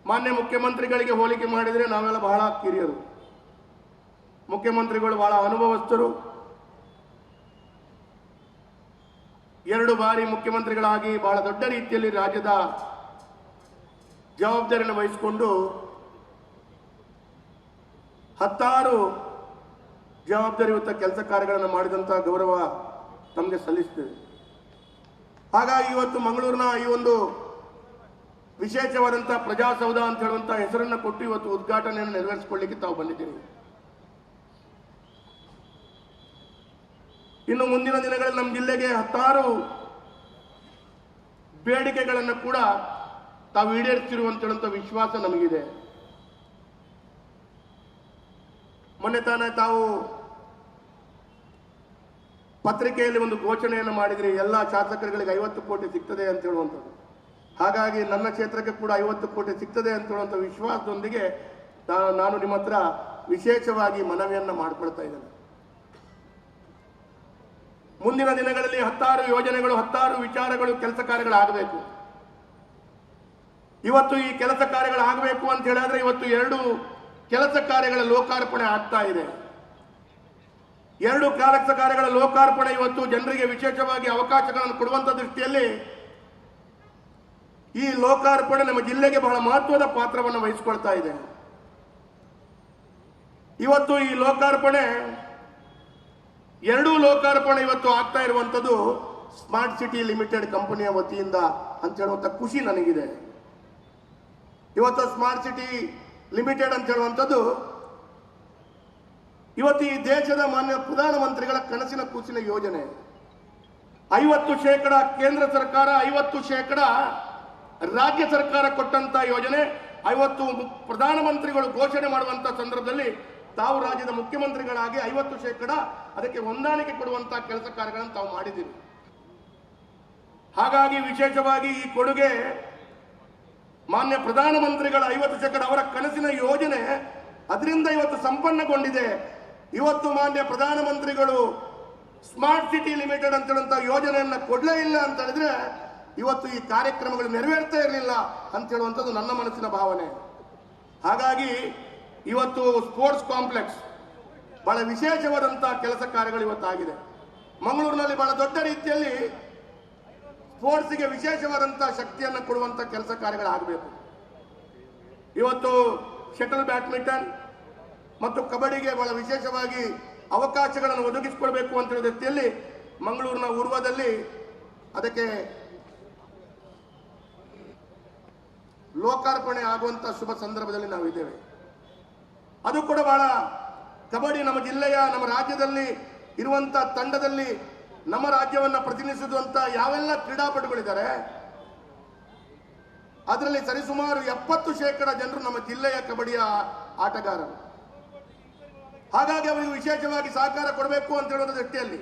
ಮಾನ್ಯ ಮುಖ್ಯಮಂತ್ರಿಗಳಿಗೆ ಹೋಲಿಕೆ ಮಾಡಿದರೆ ನಾವೆಲ್ಲ ಬಹಳ ಕಿರಿಯರು. ಮುಖ್ಯಮಂತ್ರಿಗಳು ಬಹಳ ಅನುಭವಸ್ಥರು. 2 ಬಾರಿ ಮುಖ್ಯಮಂತ್ರಿಗಳಾಗಿ ಬಹಳ ದೊಡ್ಡ ರೀತಿಯಲ್ಲಿ ರಾಜ್ಯದ ಜವಾಬ್ದಾರಿಯನ್ನು ವಹಿಸಿಕೊಂಡು 10 ಜವಾಬ್ದಾರಿಯುತ ಕೆಲಸ ಕಾರ್ಯಗಳನ್ನು ಮಾಡಿದಂತಹ ಗೌರವ ತಮಗೆ ಸಲ್ಲಿಸ್ತೇವೆ. ಹಾಗಾಗಿ ಇವತ್ತು ಮಂಗಳೂರಿನ ಈ ಒಂದು ವಿಶೇಷವಾದಂತಹ ಪ್ರಜಾಸೌಧ ಅಂತ ಹೇಳುವಂತಹ ಹೆಸರನ್ನು ಕೊಟ್ಟು ಇವತ್ತು ಉದ್ಘಾಟನೆಯನ್ನು ನೆರವೇರಿಸಿಕೊಳ್ಳಿಕ್ಕೆ ತಾವು ಬಂದಿದ್ದೀರಿ. ಇನ್ನು ಮುಂದಿನ ದಿನಗಳಲ್ಲಿ ನಮ್ಮ ಜಿಲ್ಲೆಗೆ 10 ಬೇಡಿಕೆಗಳನ್ನು ಕೂಡ ತಾವು ಈಡೇರಿಸಿರುವಂತ ವಿಶ್ವಾಸ ನಮಗಿದೆ. ಮೊನ್ನೆ ತಾನೇ ತಾವು ಪತ್ರಿಕೆಯಲ್ಲಿ ಒಂದು ಘೋಷಣೆಯನ್ನು ಮಾಡಿದ್ರಿ, ಎಲ್ಲ ಶಾಸಕರುಗಳಿಗೆ 50 ಕೋಟಿ ಸಿಗ್ತದೆ ಅಂತ ಹೇಳುವಂಥದ್ದು. ಹಾಗಾಗಿ ನನ್ನ ಕ್ಷೇತ್ರಕ್ಕೆ ಕೂಡ 50 ಕೋಟಿ ಸಿಗ್ತದೆ ಅಂತ ಹೇಳುವಂಥ ವಿಶ್ವಾಸದೊಂದಿಗೆ ನಾನು ನಿಮ್ಮ ಹತ್ರ ವಿಶೇಷವಾಗಿ ಮನವಿಯನ್ನು ಮಾಡಿಕೊಳ್ತಾ ಇದ್ದೇನೆ. ಮುಂದಿನ ದಿನಗಳಲ್ಲಿ 10 ಯೋಜನೆಗಳು, 10 ವಿಚಾರಗಳು, ಕೆಲಸ ಕಾರ್ಯಗಳಾಗಬೇಕು. ಇವತ್ತು ಈ ಕೆಲಸ ಕಾರ್ಯಗಳಾಗಬೇಕು ಅಂತ ಹೇಳಿದ್ರೆ ಇವತ್ತು 2 ಕೆಲಸ ಕಾರ್ಯಗಳ ಲೋಕಾರ್ಪಣೆ ಆಗ್ತಾ ಇದೆ. 2 ಕೆಲಸ ಕಾರ್ಯಗಳ ಲೋಕಾರ್ಪಣೆ ಇವತ್ತು ಜನರಿಗೆ ವಿಶೇಷವಾಗಿ ಅವಕಾಶಗಳನ್ನು ಕೊಡುವಂತ ದೃಷ್ಟಿಯಲ್ಲಿ ಈ ಲೋಕಾರ್ಪಣೆ ನಮ್ಮ ಜಿಲ್ಲೆಗೆ ಬಹಳ ಮಹತ್ವದ ಪಾತ್ರವನ್ನು ವಹಿಸಿಕೊಳ್ತಾ ಇದೆ. ಇವತ್ತು ಈ ಲೋಕಾರ್ಪಣೆ 2 ಲೋಕಾರ್ಪಣೆ ಇವತ್ತು ಆಗ್ತಾ ಇರುವಂತದ್ದು ಸ್ಮಾರ್ಟ್ ಸಿಟಿ ಲಿಮಿಟೆಡ್ ಕಂಪನಿಯ ವತಿಯಿಂದ ಅಂತ ಹೇಳುವಂತ ಖುಷಿ ನನಗಿದೆ. ಇವತ್ತು ಸ್ಮಾರ್ಟ್ ಸಿಟಿ ಲಿಮಿಟೆಡ್ ಅಂತ ಹೇಳುವಂಥದ್ದು ಇವತ್ತು ಈ ದೇಶದ ಮಾನ್ಯ ಪ್ರಧಾನಮಂತ್ರಿಗಳ ಕನಸಿನ ಕೂಸಿನ ಯೋಜನೆ. 50% ಕೇಂದ್ರ ಸರ್ಕಾರ, 50% ರಾಜ್ಯ ಸರ್ಕಾರ ಕೊಟ್ಟಂತ ಯೋಜನೆ. 50 ಪ್ರಧಾನಮಂತ್ರಿಗಳು ಘೋಷಣೆ ಮಾಡುವಂತ ಸಂದರ್ಭದಲ್ಲಿ ತಾವು ರಾಜ್ಯದ ಮುಖ್ಯಮಂತ್ರಿಗಳಾಗಿ 50% ಅದಕ್ಕೆ ಹೊಂದಾಣಿಕೆ ಕೊಡುವಂತಹ ಕೆಲಸ ಕಾರ್ಯಗಳನ್ನು ತಾವು ಮಾಡಿದ್ದೀರಿ. ಹಾಗಾಗಿ ವಿಶೇಷವಾಗಿ ಈ ಕೊಡುಗೆ ಮಾನ್ಯ ಪ್ರಧಾನಮಂತ್ರಿಗಳ 50% ಅವರ ಕನಸಿನ ಯೋಜನೆ ಅದರಿಂದ ಇವತ್ತು ಸಂಪನ್ನಗೊಂಡಿದೆ. ಇವತ್ತು ಮಾನ್ಯ ಪ್ರಧಾನಮಂತ್ರಿಗಳು ಸ್ಮಾರ್ಟ್ ಸಿಟಿ ಲಿಮಿಟೆಡ್ ಅಂತ ಹೇಳುವಂತ ಯೋಜನೆಯನ್ನ ಕೊಡಲೇ ಇಲ್ಲ ಅಂತ ಹೇಳಿದ್ರೆ ಇವತ್ತು ಈ ಕಾರ್ಯಕ್ರಮಗಳು ನೆರವೇರ್ತಾ ಇರಲಿಲ್ಲ ಅಂತ ಹೇಳುವಂಥದ್ದು ನನ್ನ ಮನಸ್ಸಿನ ಭಾವನೆ. ಹಾಗಾಗಿ ಇವತ್ತು ಸ್ಪೋರ್ಟ್ಸ್ ಕಾಂಪ್ಲೆಕ್ಸ್ ಬಹಳ ವಿಶೇಷವಾದಂತಹ ಕೆಲಸ ಕಾರ್ಯಗಳು ಇವತ್ತಾಗಿದೆ. ಮಂಗಳೂರಿನಲ್ಲಿ ಬಹಳ ದೊಡ್ಡ ರೀತಿಯಲ್ಲಿ ಸ್ಪೋರ್ಟ್ಸ್ಗೆ ವಿಶೇಷವಾದಂತಹ ಶಕ್ತಿಯನ್ನು ಕೊಡುವಂತ ಕೆಲಸ ಕಾರ್ಯಗಳಾಗಬೇಕು. ಇವತ್ತು ಶಟಲ್ ಬ್ಯಾಡ್ಮಿಂಟನ್ ಮತ್ತು ಕಬಡ್ಡಿಗೆ ಬಹಳ ವಿಶೇಷವಾಗಿ ಅವಕಾಶಗಳನ್ನು ಒದಗಿಸಿಕೊಳ್ಬೇಕು ಅಂತ ಹೇಳುವ ದೃಷ್ಟಿಯಲ್ಲಿ ಮಂಗಳೂರಿನ ಉರ್ವದಲ್ಲಿ ಅದಕ್ಕೆ ಲೋಕಾರ್ಪಣೆ ಆಗುವಂತ ಶುಭ ಸಂದರ್ಭದಲ್ಲಿ ನಾವಿದ್ದೇವೆ. ಅದು ಕೂಡ ಬಹಳ ಕಬಡ್ಡಿ ನಮ್ಮ ಜಿಲ್ಲೆಯ, ನಮ್ಮ ರಾಜ್ಯದಲ್ಲಿ ಇರುವಂತ ತಂಡದಲ್ಲಿ ನಮ್ಮ ರಾಜ್ಯವನ್ನ ಪ್ರತಿನಿಧಿಸುವಂತ ಯಾವೆಲ್ಲ ಕ್ರೀಡಾಪಟುಗಳಿದ್ದಾರೆ ಅದರಲ್ಲಿ ಸರಿಸುಮಾರು 70% ಜನರು ನಮ್ಮ ಜಿಲ್ಲೆಯ ಕಬಡ್ಡಿಯ ಆಟಗಾರರು. ಹಾಗಾಗಿ ಅವರಿಗೆ ವಿಶೇಷವಾಗಿ ಸಹಕಾರ ಕೊಡಬೇಕು ಅಂತ ಹೇಳುವ ದೃಷ್ಟಿಯಲ್ಲಿ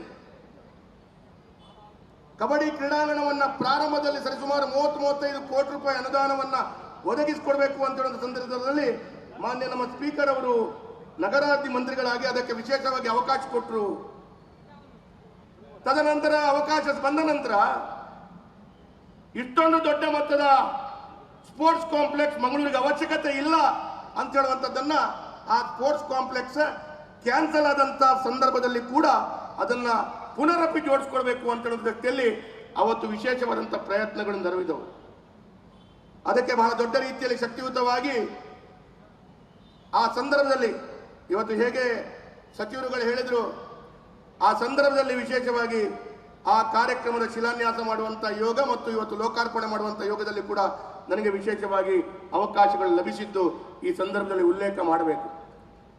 ಕಬಡ್ಡಿ ಕ್ರೀಡಾಂಗಣವನ್ನ ಪ್ರಾರಂಭದಲ್ಲಿ ಸರಿಸುಮಾರು 30-35 ಕೋಟಿ ರೂಪಾಯಿ ಅನುದಾನವನ್ನ ಒದಗಿಸಿಕೊಡ್ಬೇಕು ಅಂತ ಹೇಳುವ ಸಂದರ್ಭದಲ್ಲಿ ಮಾನ್ಯ ನಮ್ಮ ಸ್ಪೀಕರ್ ಅವರು ನಗರಾಭಿವೃದ್ಧಿ ಮಂತ್ರಿಗಳಾಗಿ ಅದಕ್ಕೆ ವಿಶೇಷವಾಗಿ ಅವಕಾಶ ಕೊಟ್ಟರು. ತದನಂತರ ಅವಕಾಶ ಬಂದ ನಂತರ ಇಷ್ಟೊಂದು ದೊಡ್ಡ ಮೊತ್ತದ ಸ್ಪೋರ್ಟ್ಸ್ ಕಾಂಪ್ಲೆಕ್ಸ್ ಮಂಗಳೂರಿಗೆ ಅವಶ್ಯಕತೆ ಇಲ್ಲ ಅಂತ ಹೇಳುವಂತದ್ದನ್ನ ಆ ಸ್ಪೋರ್ಟ್ಸ್ ಕಾಂಪ್ಲೆಕ್ಸ್ ಕ್ಯಾನ್ಸಲ್ ಆದಂತ ಸಂದರ್ಭದಲ್ಲಿ ಕೂಡ ಅದನ್ನ ಪುನರಪಿ ಜೋಡಿಸ್ಕೊಳ್ಬೇಕು ಅಂತ ಹೇಳುವ ದೃಷ್ಟಿಯಲ್ಲಿ ಅವತ್ತು ವಿಶೇಷವಾದಂತಹ ಪ್ರಯತ್ನಗಳು ನೆರವಿದವು. ಅದಕ್ಕೆ ಬಹಳ ದೊಡ್ಡ ರೀತಿಯಲ್ಲಿ ಶಕ್ತಿಯುತವಾಗಿ ಆ ಸಂದರ್ಭದಲ್ಲಿ ಇವತ್ತು ಹೇಗೆ ಸಚಿವರುಗಳು ಹೇಳಿದ್ರು ಆ ಸಂದರ್ಭದಲ್ಲಿ ವಿಶೇಷವಾಗಿ ಆ ಕಾರ್ಯಕ್ರಮದ ಶಿಲಾನ್ಯಾಸ ಮಾಡುವಂತ ಯೋಗ ಮತ್ತು ಇವತ್ತು ಲೋಕಾರ್ಪಣೆ ಮಾಡುವಂತ ಯೋಗದಲ್ಲಿ ಕೂಡ ನನಗೆ ವಿಶೇಷವಾಗಿ ಅವಕಾಶಗಳು ಲಭಿಸಿದ್ದು ಈ ಸಂದರ್ಭದಲ್ಲಿ ಉಲ್ಲೇಖ ಮಾಡಬೇಕು.